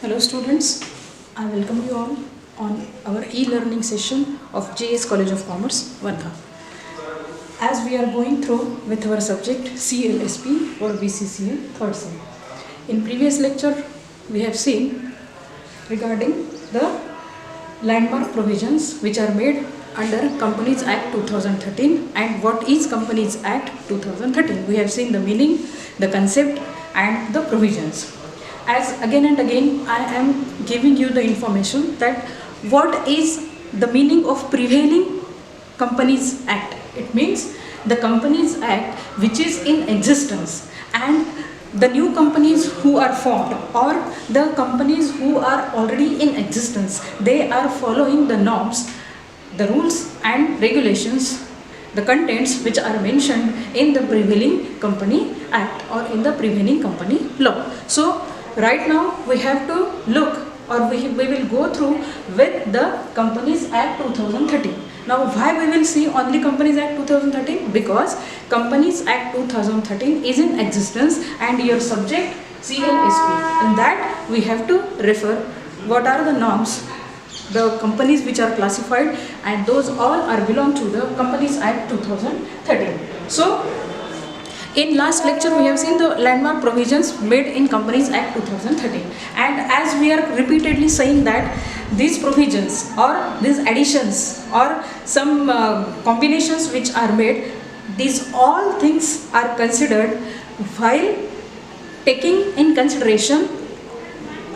Hello students, I welcome you all on our e-learning session of JS College of Commerce, Wardha. As we are going through with our subject CLSP or BCCA third sem. In previous lecture, we have seen regarding the landmark provisions which are made under Companies Act 2013 and what is Companies Act 2013. We have seen the meaning, the concept and the provisions. As again and again I am giving you the information that what is the meaning of prevailing Companies Act. It means the Companies Act which is in existence and the new companies who are formed or the companies who are already in existence, they are following the norms, the rules and regulations, the contents which are mentioned in the prevailing Company Act or in the prevailing company law. So right now we have to look or we will go through with the Companies Act 2013. Now why we will see only Companies Act 2013? Because Companies Act 2013 is in existence and your subject CLSP. In that we have to refer what are the norms, the companies which are classified, and those all are belong to the Companies Act 2013. So in last lecture we have seen the landmark provisions made in Companies Act 2013, and as we are repeatedly saying that these provisions or these additions or some combinations which are made, these all things are considered while taking in consideration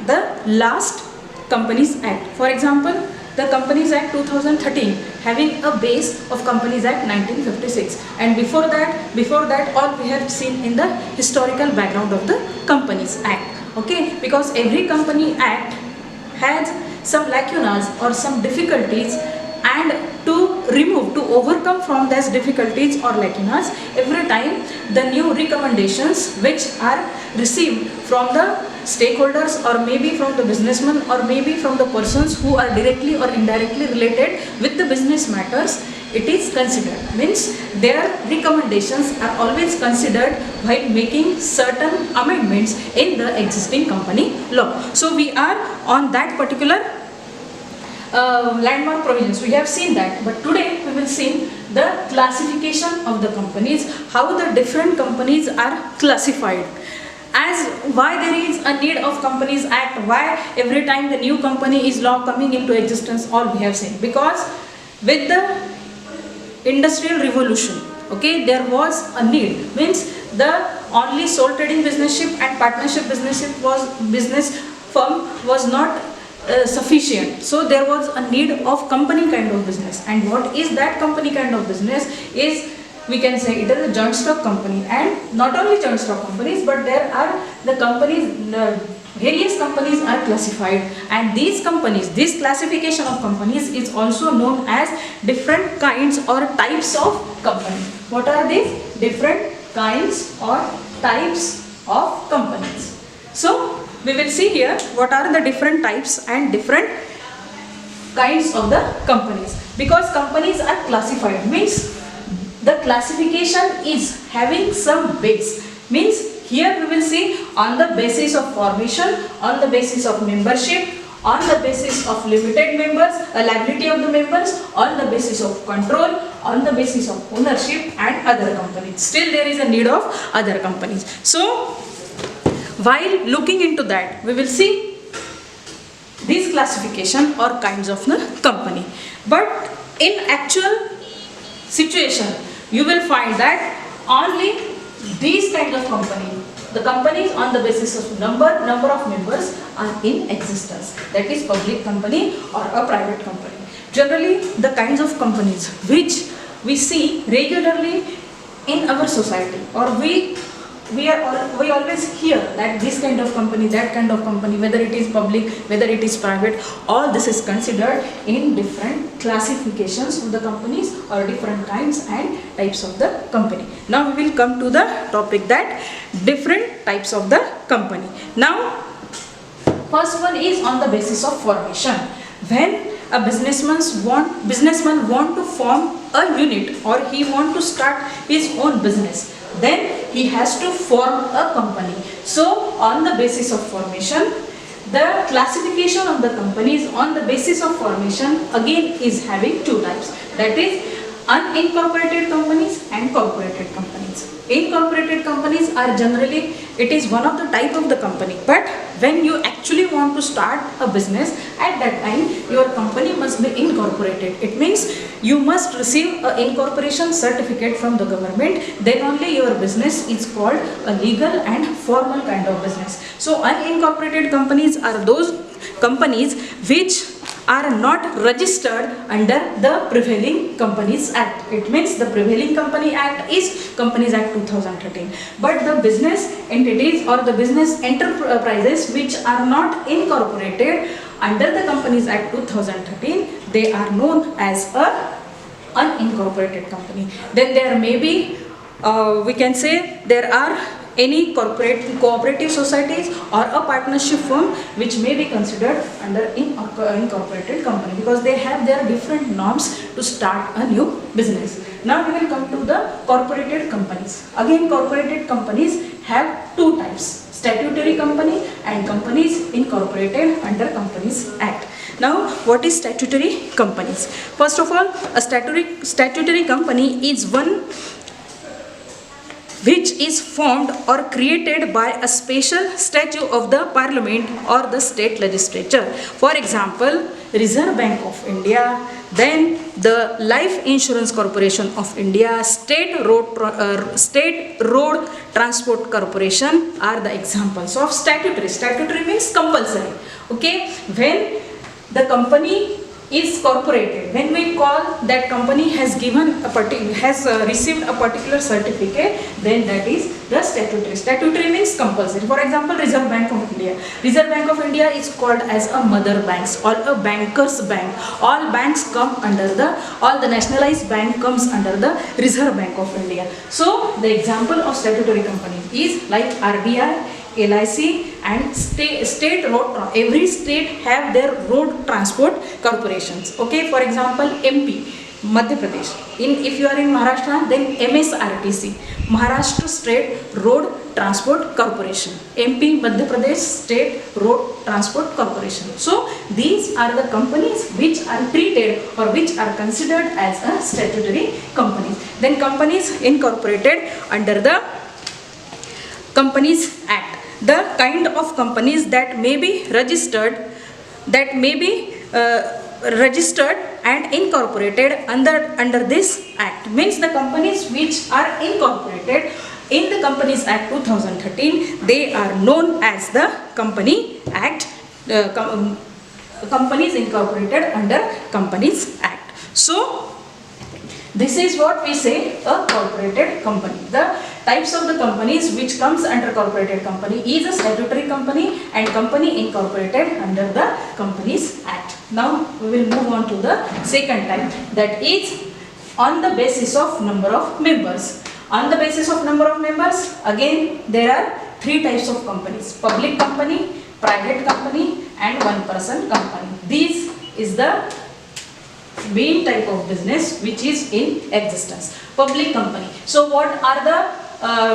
the last Companies Act. For example, the Companies Act 2013 having a base of Companies Act 1956, and before that all we have seen in the historical background of the Companies Act. Okay, because every Company Act has some lacunas or some difficulties, and to overcome from those difficulties or lacunas, every time the new recommendations which are received from the stakeholders or maybe from the businessmen or maybe from the persons who are directly or indirectly related with the business matters, it is considered. Means their recommendations are always considered while making certain amendments in the existing company law. So we are on that particular landmark provisions. We have seen that, but today we will see the classification of the companies, how the different companies are classified, as why there is a need of Companies Act, why every time the new company is law coming into existence, all we have seen. Because with the industrial revolution, okay, there was a need, means the only sole trading businessship and partnership business firm was not sufficient. So there was a need of company kind of business, and what is that company kind of business is, we can say it is a joint stock company, and not only joint stock companies, but there are the companies, various companies are classified, and these companies, this classification of companies is also known as different kinds or types of company. What are these different kinds or types of companies? So we will see here what are the different types and different kinds of the companies, because companies are classified, means the classification is having some base. Means here we will see on the basis of formation, on the basis of membership, on the basis of limited members, liability of the members, on the basis of control, on the basis of ownership and other companies. Still there is a need of other companies. So while looking into that, we will see this classification or kinds of the company. But in actual situation, you will find that only these kind of company, the companies on the basis of number of members are in existence. That is public company or a private company. Generally, the kinds of companies which we see regularly in our society, or we always hear that this kind of company, that kind of company, whether it is public, whether it is private, all this is considered in different classifications of the companies or different kinds and types of the company. Now we will come to the topic that different types of the company. Now first one is on the basis of formation. When a businessman want to form a unit or he want to start his own business, then he has to form a company. So on the basis of formation, The classification of the companies on the basis of formation again is having two types, that is unincorporated companies and corporated companies. Incorporated companies are generally, it is one of the type of the company, but when you actually want to start a business, at that time your company must be incorporated. It means you must receive an incorporation certificate from the government, then only your business is called a legal and formal kind of business. So unincorporated companies are those companies which are not registered under the Prevailing Companies Act. It means the Prevailing Company Act is Companies Act 2013. But the business entities or the business enterprises which are not incorporated under the Companies Act 2013, they are known as a unincorporated company. Then there may be, we can say there are any cooperative societies or a partnership firm which may be considered under incorporated company, because they have their different norms to start a new business. Now we will come to the corporated companies. Again, corporated companies have two types, statutory company and companies incorporated under Companies Act. Now, what is statutory companies? First of all, a statutory company is one which is formed or created by a special statute of the Parliament or the state legislature. For example, Reserve Bank of India, then the Life Insurance Corporation of India, State Road Transport Corporation are the examples of statutory. Statutory means compulsory. Okay, when the company is corporated, when we call that company has received a particular certificate, then that is the statutory. Statutory means compulsory. For example, Reserve Bank of India. Reserve Bank of India is called as a mother banks or a banker's bank. All banks come under all the nationalized bank comes under the Reserve Bank of India. So the example of statutory company is like RBI, LIC and state road. Every state have their road transport corporations. Okay, for example, MP, Madhya Pradesh. If you are in Maharashtra, then MSRTC, Maharashtra State Road Transport Corporation. MP, Madhya Pradesh State Road Transport Corporation. So these are the companies which are treated or which are considered as a statutory company. Then companies incorporated under the Companies Act. The kind of companies that may be registered, registered and incorporated under this act means the companies which are incorporated in the Companies Act 2013, they are known as the Company Act, companies incorporated under Companies Act. So this is what we say a corporated company. The types of the companies which comes under corporated company is a statutory company and company incorporated under the Companies Act. Now we will move on to the second type, that is on the basis of number of members. On the basis of number of members, again there are three types of companies: public company, private company and one person company. This is the main type of business which is in existence. Public company. So what are the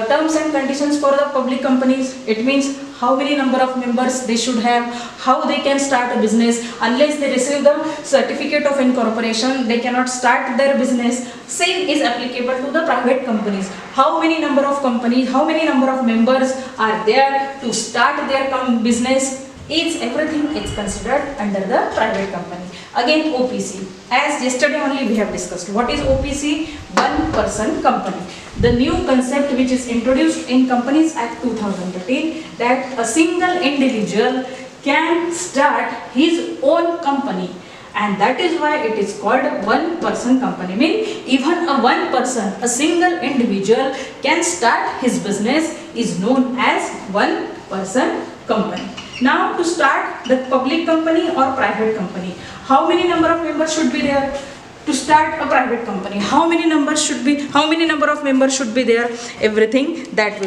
terms and conditions for the public companies? It means how many number of members they should have, how they can start a business. Unless they receive the certificate of incorporation, they cannot start their business. Same is applicable to the private companies. How many number of companies, how many number of members are there to start their business, is everything is considered under the private company. Again, OPC, as yesterday only we have discussed. What is OPC? One person company. The new concept which is introduced in Companies Act 2013, that a single individual can start his own company, and that is why it is called one person company. Mean even a one person, a single individual can start his business is known as one person company. Now to start the public company or private company, how many number of members should be there? To start a private company, how many number of members should be there? Everything that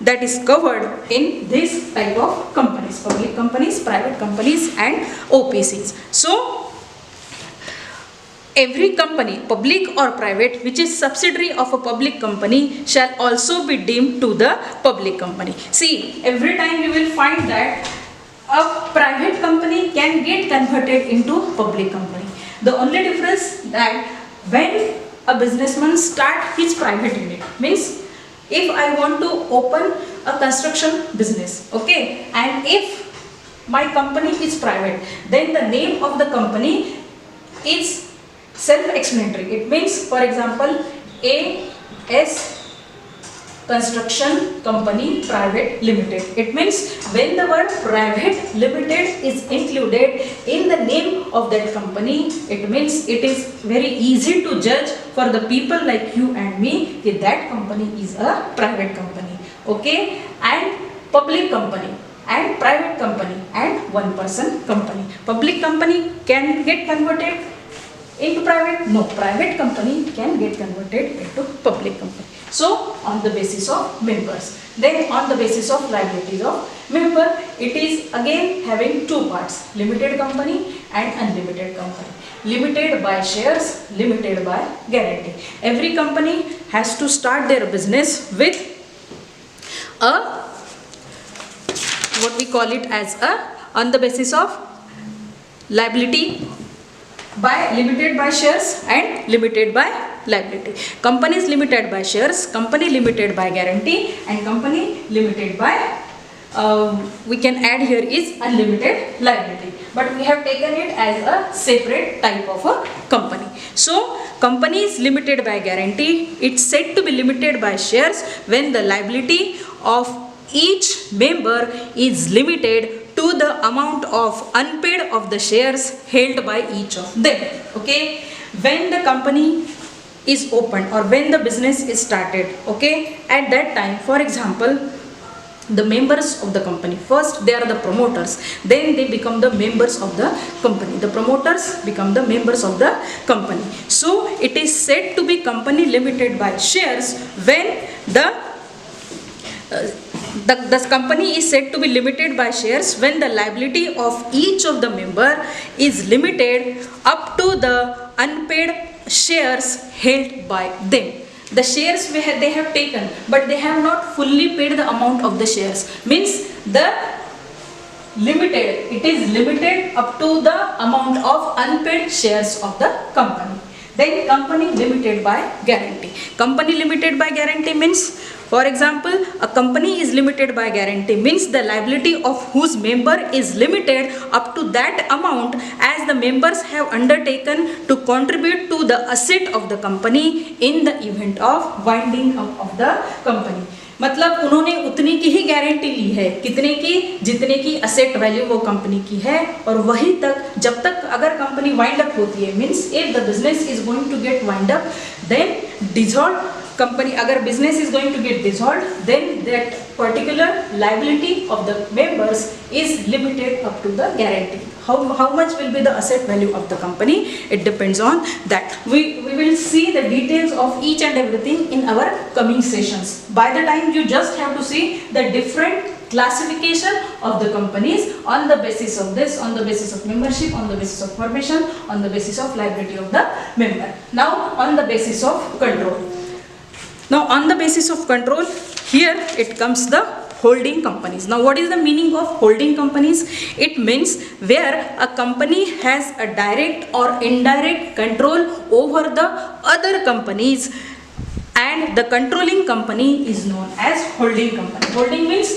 that is covered in this type of companies: public companies, private companies and OPCs. So every company, public or private, which is subsidiary of a public company shall also be deemed to the public company. See, every time you will find that a private company can get converted into public company. The only difference that when a businessman start his private unit, means if I want to open a construction business, okay, and if my company is private, then the name of the company is self-explanatory. It means, for example, AS Construction Company Private Limited. It means when the word private limited is included in the name of that company, it means it is very easy to judge for the people like you and me that that company is a private company. Okay, and public company and private company and one person company. Public company can get converted into private? No, private company can get converted into public company. So on the basis of members. Then on the basis of liabilities of member, it is again having two parts, limited company and unlimited company. Limited by shares, limited by guarantee. Every company has to start their business with a, what we call it as a, on the basis of liability by limited by shares and limited by liability. Company is limited by shares, company limited by guarantee, and company limited by we can add here is unlimited liability, but we have taken it as a separate type of a company. So company is limited by guarantee. It's said to be limited by shares when the liability of each member is limited to the amount of unpaid of the shares held by each of them. Okay, when the company is opened or when the business is started, okay, at that time, for example, the members of the company, first they are the promoters, then they become the members of the company. The promoters become the members of the company. So it is said to be company limited by shares when the company is said to be limited by shares when the liability of each of the member is limited up to the unpaid shares held by them. The shares they have taken, but they have not fully paid the amount of the shares. Means the limited, it is limited up to the amount of unpaid shares of the company. Then company limited by guarantee. Company limited by guarantee means, for example, a company is limited by guarantee means the liability of whose member is limited up to that amount as the members have undertaken to contribute to the asset of the company in the event of winding up of the company. मतलब उन्होंने उतनी की ही guarantee ली है, कितने की, जितने की asset value वो कंपनी की है, और वही तक जब तक अगर कंपनी वाइंड अप होती है, means if the business is going to get wind up, then dissolve company, अगर business is going to get dissolved, then that particular liability of the members is limited up to the guarantee. How much will be the asset value of the company? It depends on that. We will see the details of each and everything in our coming sessions. By the time you just have to see the different classification of the companies on the basis of this, on the basis of membership, on the basis of formation, on the basis of liability of the member. Now on the basis of control. Now on the basis of control, here it comes the holding companies. Now what is the meaning of holding companies? It means where a company has a direct or indirect control over the other companies and the controlling company is known as holding company. Holding means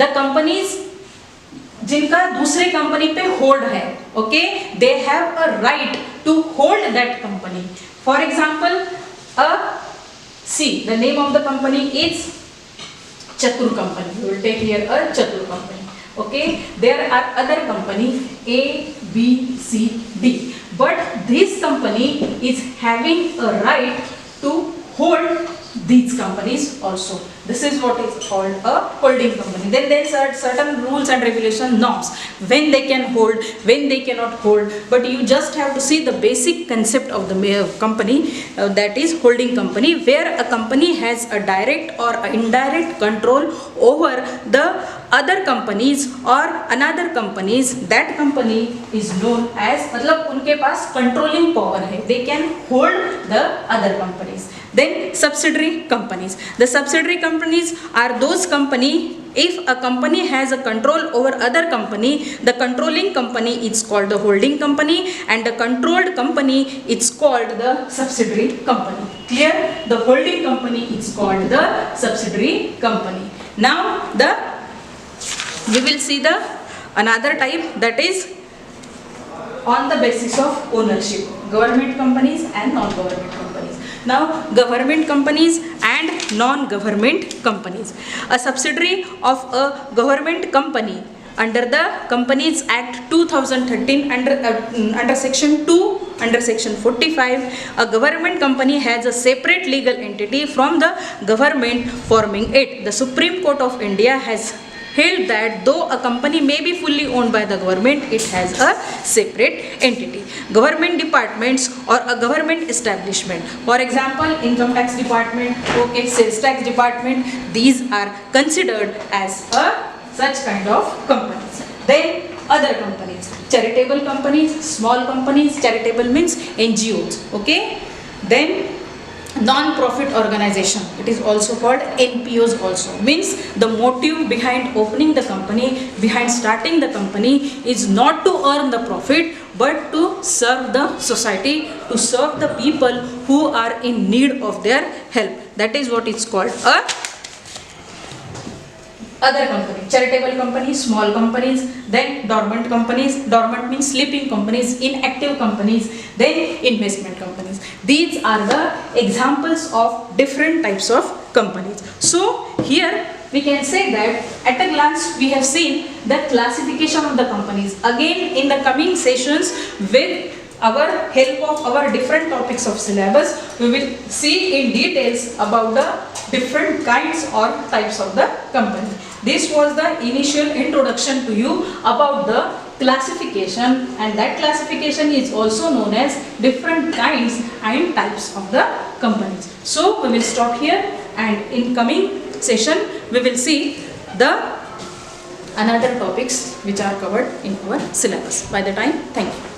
the companies जिनका दूसरे company पे hold है, okay, they have a right to hold that company. For example, see, the name of the company is Chatur company. We will take here a Chatur company. Okay, there are other company A, B, C, D, but this company is having a right to hold these companies also. This is what is called a holding company. Then there are certain rules and regulation norms when they can hold, when they cannot hold, but you just have to see the basic concept of the company, that is holding company, where a company has a direct or indirect control over the other companies or another companies. That company is known as, मतलब उनके पास controlling power है, they can hold the other companies. Then subsidiary companies. The subsidiary companies are those company, if a company has a control over other company, the controlling company is called the holding company and the controlled company is called the subsidiary company. Clear? The holding company is called the subsidiary company. Now we will see the another type, that is on the basis of ownership, government companies and non-government companies. Now government companies and non-government companies. A subsidiary of a government company under the Companies Act 2013 under section 2, under section 45, a government company has a separate legal entity from the government forming it. The Supreme Court of India has held that though a company may be fully owned by the government, it has a separate entity. Government departments or a government establishment, for example income tax department, okay, sales tax department, these are considered as a such kind of companies. Then other companies, charitable companies, small companies, charitable means NGOs, okay. Then non-profit organization, it is also called NPOs also, means the motive behind opening the company, behind starting the company is not to earn the profit but to serve the society, to serve the people who are in need of their help. That is what is called a other company, charitable companies, small companies, then dormant companies, dormant means sleeping companies, inactive companies, then investment companies. These are the examples of different types of companies. So here we can say that at a glance we have seen the classification of the companies. Again in the coming sessions, with our help of our different topics of syllabus, we will see in details about the different kinds or types of the company. This was the initial introduction to you about the classification, and that classification is also known as different kinds and types of the companies. So we will stop here, and in coming session we will see the another topics which are covered in our syllabus. By the time, thank you.